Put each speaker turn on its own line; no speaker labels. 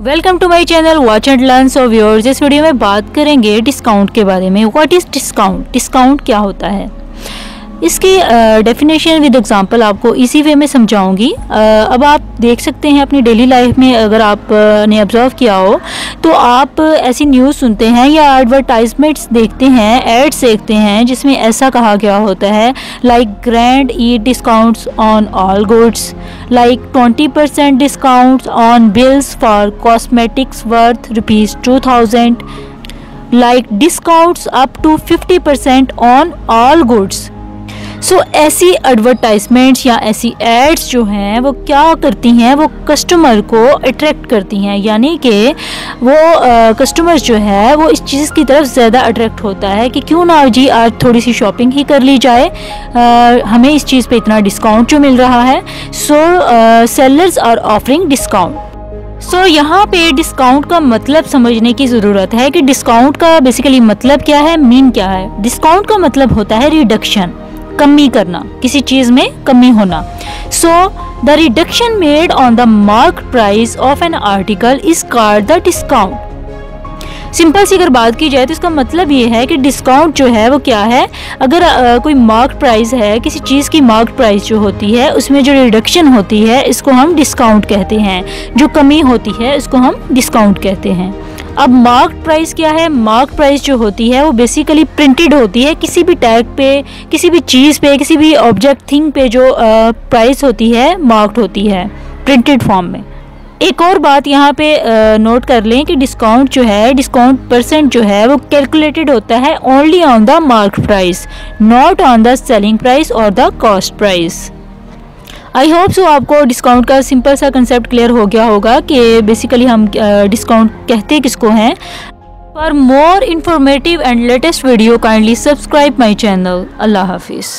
Welcome to my channel watch and learn. So viewers, इस video में बात करेंगे डिस्काउंट के बारे में। What is discount? डिस्काउंट क्या होता है, इसकी डेफिनेशन विद एग्जांपल आपको इसी वे में समझाऊंगी। अब आप देख सकते हैं अपनी डेली लाइफ में, अगर आपने ऑब्जर्व किया हो तो आप ऐसी न्यूज़ सुनते हैं या एडवर्टाइजमेंट्स देखते हैं, एड्स देखते हैं जिसमें ऐसा कहा गया होता है like grand Eid discounts on all goods, like 20% discounts on bills for cosmetics worth ₹2000, like discounts up to 50% on all goods. So ऐसी एडवर्टाइजमेंट्स या ऐसी एड्स जो हैं वो क्या करती हैं, वो कस्टमर को अट्रैक्ट करती हैं, यानी कि वो कस्टमर जो है वो इस चीज़ की तरफ ज़्यादा अट्रैक्ट होता है कि क्यों ना जी आज थोड़ी सी शॉपिंग ही कर ली जाए, हमें इस चीज़ पे इतना डिस्काउंट जो मिल रहा है। सो सेलर्स आर ऑफरिंग डिस्काउंट। सो यहाँ पे डिस्काउंट का मतलब समझने की ज़रूरत है कि डिस्काउंट का बेसिकली मतलब क्या है, मीन क्या है। डिस्काउंट का मतलब होता है रिडक्शन, कमी करना, किसी चीज़ में कमी होना। So the reduction made on the mark price of an article is called the discount. Simple सी अगर बात की जाए तो इसका मतलब ये है कि डिस्काउंट जो है वो क्या है। अगर कोई मार्क प्राइस है, किसी चीज़ की मार्क प्राइस जो होती है उसमें जो रिडक्शन होती है इसको हम डिस्काउंट कहते हैं, जो कमी होती है इसको हम डिस्काउंट कहते हैं। अब मार्क प्राइस क्या है? मार्क प्राइस जो होती है वो बेसिकली प्रिंटेड होती है, किसी भी टैग पे, किसी भी चीज़ पे, किसी भी ऑब्जेक्ट थिंग पे जो प्राइस होती है मार्क्ड होती है प्रिंटेड फॉर्म में। एक और बात यहाँ पे नोट कर लें कि डिस्काउंट जो है, डिस्काउंट परसेंट जो है वो कैलकुलेटेड होता है only on the mark price, not on the selling price और the cost price. I hope so आपको डिस्काउंट का सिंपल सा कंसेप्ट क्लियर हो गया होगा कि बेसिकली हम डिस्काउंट कहते किसको हैं। For more informative and latest video kindly subscribe my channel. अल्लाह हाफिज़।